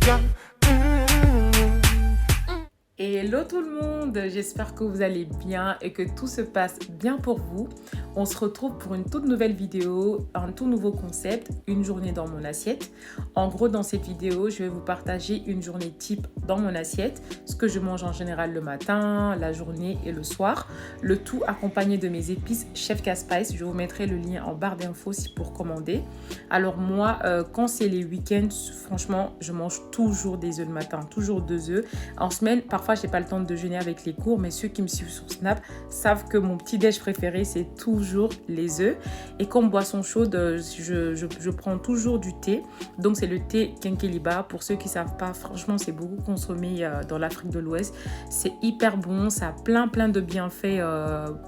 girl. Hello tout le monde, j'espère que vous allez bien et que tout se passe bien pour vous. On se retrouve pour une toute nouvelle vidéo, un tout nouveau concept, une journée dans mon assiette. En gros, dans cette vidéo, je vais vous partager une journée type dans mon assiette, ce que je mange en général le matin, la journée et le soir. Le tout accompagné de mes épices Chef K-Spice. Je vous mettrai le lien en barre d'infos si pour commander. Alors moi, quand c'est les week-ends, franchement, je mange toujours des œufs le matin, toujours 2 œufs. En semaine, parfois, j'ai pas le temps de déjeuner avec les cours, mais ceux qui me suivent sur Snap savent que mon petit déj préféré, c'est toujours les œufs. Et comme boisson chaude, je prends toujours du thé. Donc, c'est le thé Kenkeliba. Pour ceux qui savent pas, franchement, c'est beaucoup consommé dans l'Afrique de l'Ouest. C'est hyper bon, ça a plein de bienfaits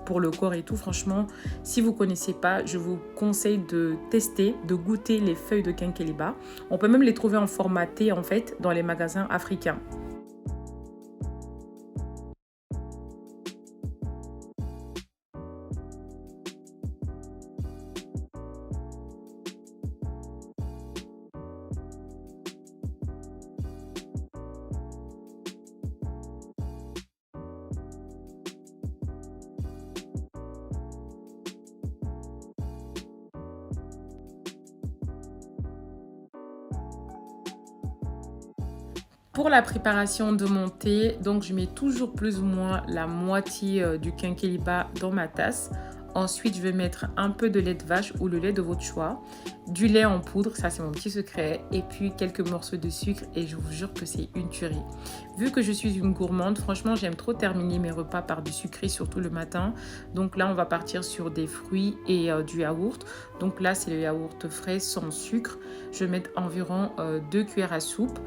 pour le corps et tout. Franchement, si vous connaissez pas, je vous conseille de tester, de goûter les feuilles de Kenkeliba. On peut même les trouver en format thé, en fait, dans les magasins africains. Pour la préparation de mon thé, donc je mets toujours plus ou moins la moitié du Kenkeliba dans ma tasse. Ensuite, je vais mettre un peu de lait de vache ou le lait de votre choix, du lait en poudre, ça c'est mon petit secret, et puis quelques morceaux de sucre et je vous jure que c'est une tuerie. Vu que je suis une gourmande, franchement j'aime trop terminer mes repas par du sucré, surtout le matin. Donc là, on va partir sur des fruits et du yaourt. Donc là, c'est le yaourt frais sans sucre. Je vais mettre environ 2 cuillères à soupe.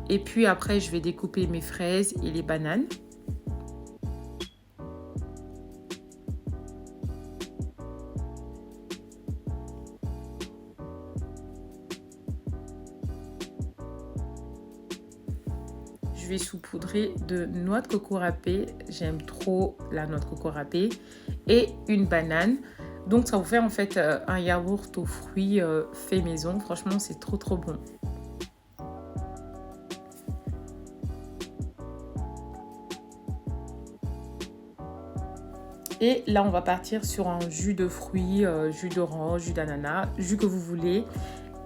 Et puis après, je vais découper mes fraises et les bananes. Je vais saupoudrer de noix de coco râpée. J'aime trop la noix de coco râpée. Et une banane. Donc ça vous fait en fait un yaourt aux fruits fait maison. Franchement, c'est trop bon. Et là, on va partir sur un jus de fruits, jus d'orange, jus d'ananas, jus que vous voulez.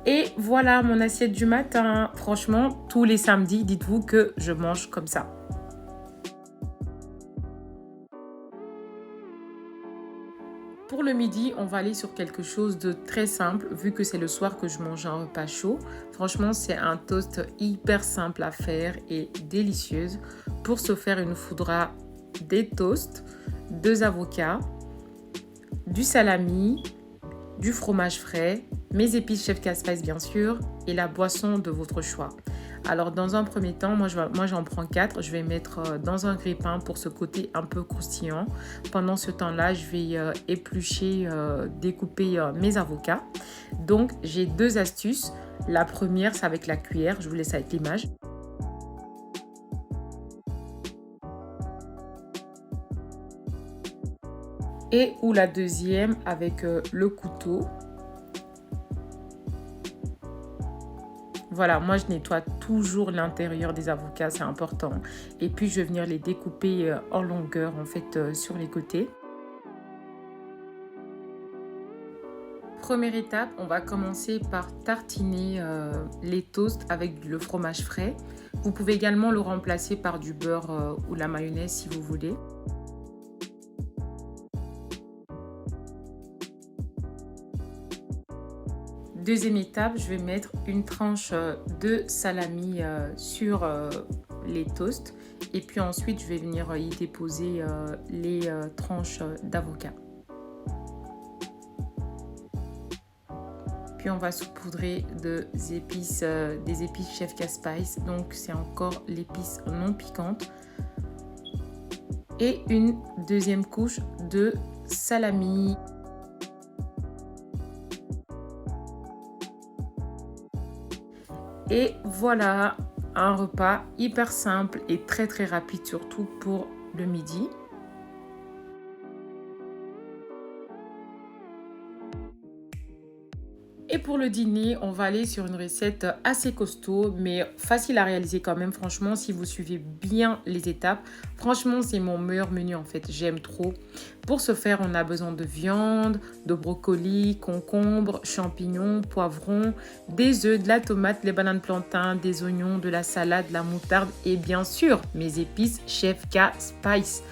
Et voilà mon assiette du matin. Franchement, tous les samedis, dites-vous que je mange comme ça. Pour le midi, on va aller sur quelque chose de très simple, vu que c'est le soir que je mange un repas chaud. Franchement, c'est un toast hyper simple à faire et délicieuse. Pour se faire, il nous faudra des toasts, 2 avocats, du salami, du fromage frais, mes épices Chef K-Spice bien sûr, et la boisson de votre choix. Alors dans un premier temps, moi j'en prends 4. Je vais mettre dans un grille-pain pour ce côté un peu croustillant. Pendant ce temps-là, je vais éplucher, découper mes avocats. Donc j'ai 2 astuces. La première, c'est avec la cuillère. Je vous laisse avec l'image. Et ou la deuxième avec le couteau. Voilà, moi je nettoie toujours l'intérieur des avocats, c'est important. Et puis je vais venir les découper en longueur en fait sur les côtés. Première étape, on va commencer par tartiner les toasts avec le fromage frais. Vous pouvez également le remplacer par du beurre ou la mayonnaise si vous voulez. Deuxième étape, je vais mettre une tranche de salami sur les toasts. Et puis ensuite, je vais venir y déposer les tranches d'avocat. Puis on va saupoudrer des épices Chef K-Spice. Donc c'est encore l'épice non piquante. Et une deuxième couche de salami. Et voilà, un repas hyper simple et très rapide, surtout pour le midi. Et pour le dîner, on va aller sur une recette assez costaud, mais facile à réaliser quand même. Franchement, si vous suivez bien les étapes, franchement, c'est mon meilleur menu en fait. J'aime trop. Pour ce faire, on a besoin de viande, de brocoli, concombre, champignons, poivrons, des œufs, de la tomate, les bananes plantains, des oignons, de la salade, de la moutarde et bien sûr, mes épices Chef K Spice.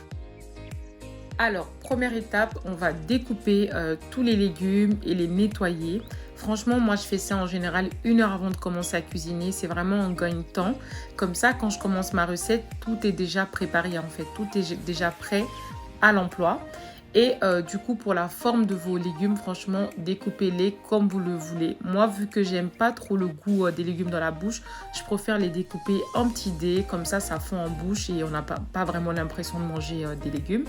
Alors, première étape, on va découper tous les légumes et les nettoyer. Franchement, moi, je fais ça en général 1 heure avant de commencer à cuisiner. C'est vraiment un gain de temps. Comme ça, quand je commence ma recette, tout est déjà préparé en fait. Tout est déjà prêt à l'emploi. Et du coup, pour la forme de vos légumes, franchement, découpez-les comme vous le voulez. Moi, vu que j'aime pas trop le goût des légumes dans la bouche, je préfère les découper en petits dés. Comme ça fond en bouche et on n'a pas vraiment l'impression de manger des légumes.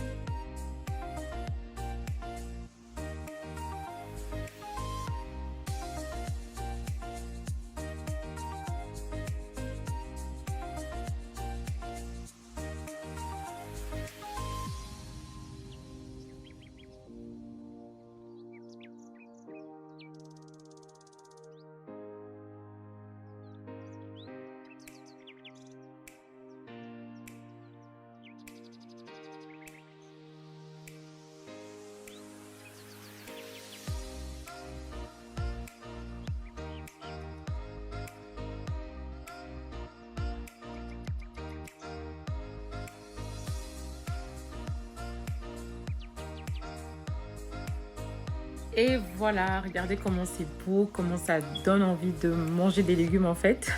Et voilà, regardez comment c'est beau, comment ça donne envie de manger des légumes en fait.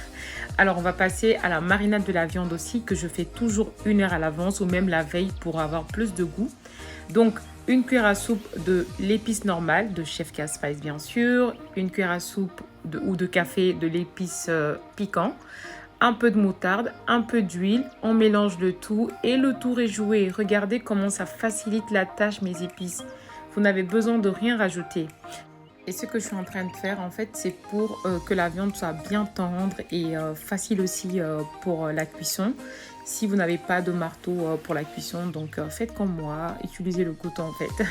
Alors on va passer à la marinade de la viande aussi que je fais toujours 1 heure à l'avance ou même la veille pour avoir plus de goût. Donc une cuillère à soupe de l'épice normale de Chef K Spice bien sûr, une cuillère à soupe ou de café de l'épice piquant, un peu de moutarde, un peu d'huile, on mélange le tout et le tour est joué. Regardez comment ça facilite la tâche mes épices. Vous n'avez besoin de rien rajouter. Et ce que je suis en train de faire, en fait, c'est pour que la viande soit bien tendre et facile aussi pour la cuisson. Si vous n'avez pas de marteau pour la cuisson, donc faites comme moi, utilisez le couteau en fait.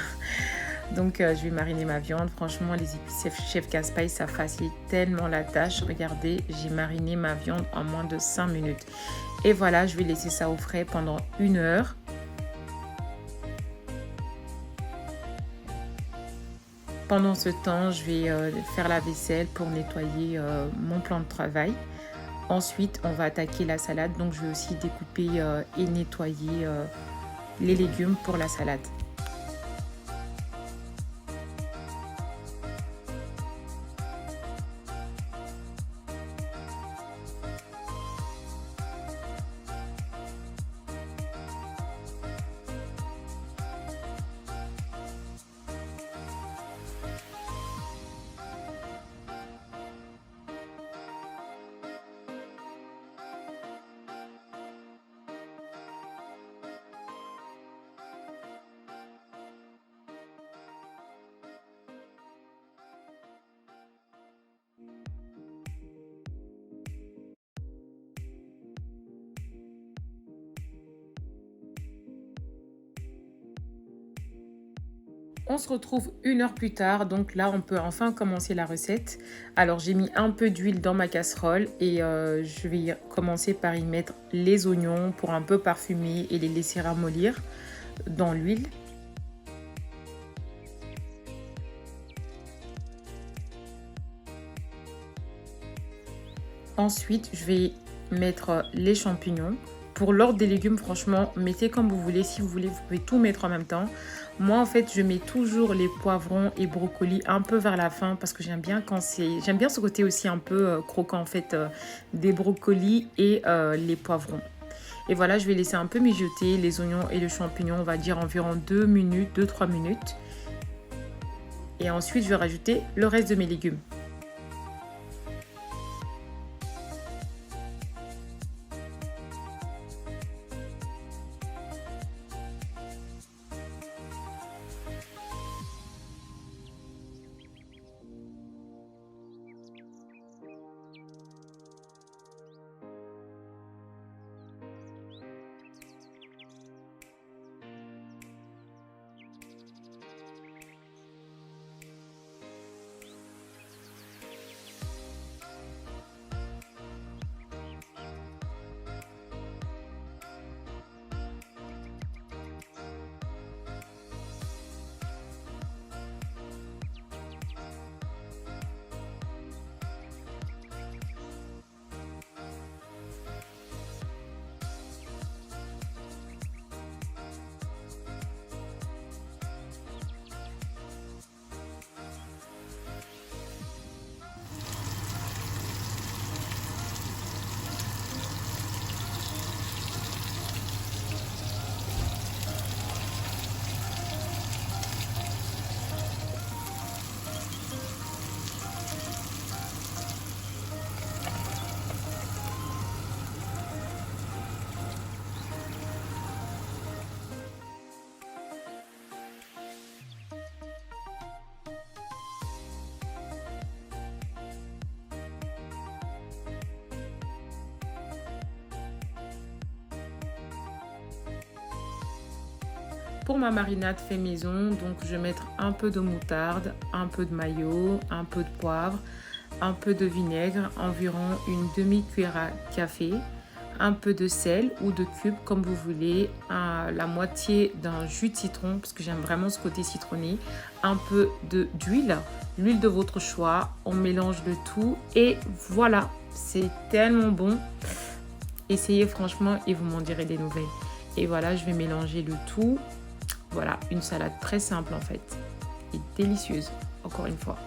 Donc je vais mariner ma viande. Franchement, les épices Chef K Spice, ça facilite tellement la tâche. Regardez, j'ai mariné ma viande en moins de 5 minutes. Et voilà, je vais laisser ça au frais pendant 1 heure. Pendant ce temps, je vais faire la vaisselle pour nettoyer mon plan de travail. Ensuite, on va attaquer la salade. Donc, je vais aussi découper et nettoyer les légumes pour la salade. On se retrouve 1 heure plus tard, donc là on peut enfin commencer la recette. Alors j'ai mis un peu d'huile dans ma casserole et je vais commencer par y mettre les oignons pour un peu parfumer et les laisser ramollir dans l'huile. Ensuite je vais mettre les champignons. Pour l'ordre des légumes, franchement, mettez comme vous voulez. Si vous voulez, vous pouvez tout mettre en même temps. Moi, en fait, je mets toujours les poivrons et brocolis un peu vers la fin parce que j'aime bien j'aime bien ce côté aussi un peu croquant en fait des brocolis et les poivrons. Et voilà, je vais laisser un peu mijoter les oignons et le champignon, on va dire environ 2 minutes, 2-3 minutes. Et ensuite, je vais rajouter le reste de mes légumes. pour ma marinade fait maison, donc je vais mettre un peu de moutarde, un peu de mayo, un peu de poivre, un peu de vinaigre, environ une demi-cuillère à café, un peu de sel ou de cube comme vous voulez, la moitié d'un jus de citron parce que j'aime vraiment ce côté citronné, un peu d'huile, l'huile de votre choix. On mélange le tout et voilà, c'est tellement bon. Essayez franchement et vous m'en direz des nouvelles. Et voilà, je vais mélanger le tout. Voilà, une salade très simple en fait et délicieuse, encore une fois.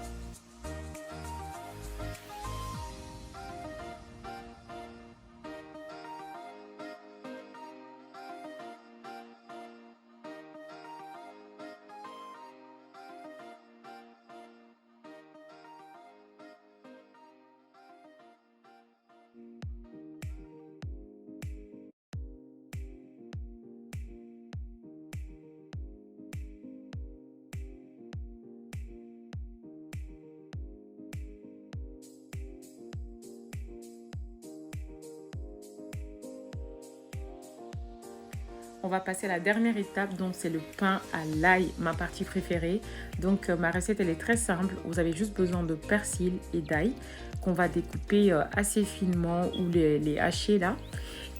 On va passer à la dernière étape, donc c'est le pain à l'ail, ma partie préférée. Donc ma recette elle est très simple, vous avez juste besoin de persil et d'ail qu'on va découper assez finement ou les hacher là.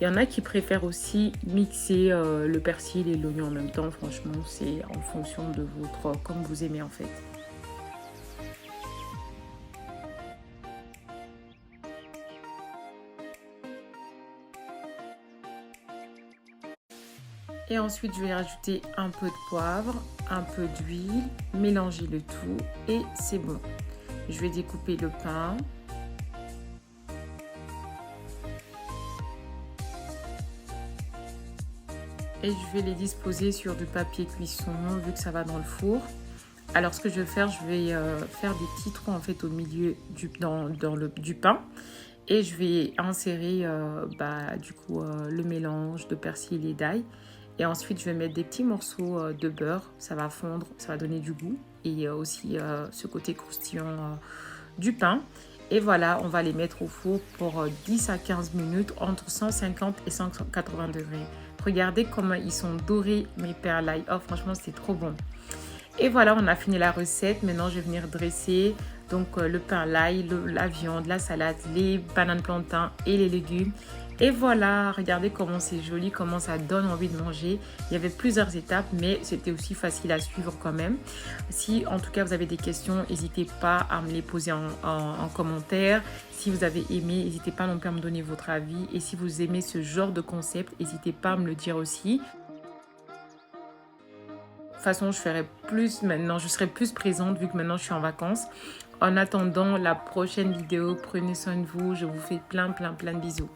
Il y en a qui préfèrent aussi mixer le persil et l'oignon en même temps, franchement c'est en fonction de votre, comme vous aimez en fait. Et ensuite, je vais rajouter un peu de poivre, un peu d'huile, mélanger le tout et c'est bon. Je vais découper le pain. Et je vais les disposer sur du papier cuisson vu que ça va dans le four. Alors ce que je vais faire, je vais faire des petits trous en fait au milieu du pain. Et je vais insérer le mélange de persil et d'ail. Et ensuite, je vais mettre des petits morceaux de beurre. Ça va fondre, ça va donner du goût. Et aussi ce côté croustillant du pain. Et voilà, on va les mettre au four pour 10 à 15 minutes entre 150 et 180 degrés. Regardez comment ils sont dorés, mes pains à l'ail. Oh, franchement, c'est trop bon. Et voilà, on a fini la recette. Maintenant, je vais venir dresser donc le pain à l'ail, la viande, la salade, les bananes plantains et les légumes. Et voilà, regardez comment c'est joli, comment ça donne envie de manger. Il y avait plusieurs étapes, mais c'était aussi facile à suivre quand même. Si en tout cas vous avez des questions, n'hésitez pas à me les poser en commentaire. Si vous avez aimé, n'hésitez pas non plus à me donner votre avis. Et si vous aimez ce genre de concept, n'hésitez pas à me le dire aussi. De toute façon, je ferai plus maintenant, je serai plus présente vu que maintenant je suis en vacances. En attendant la prochaine vidéo, prenez soin de vous. Je vous fais plein de bisous.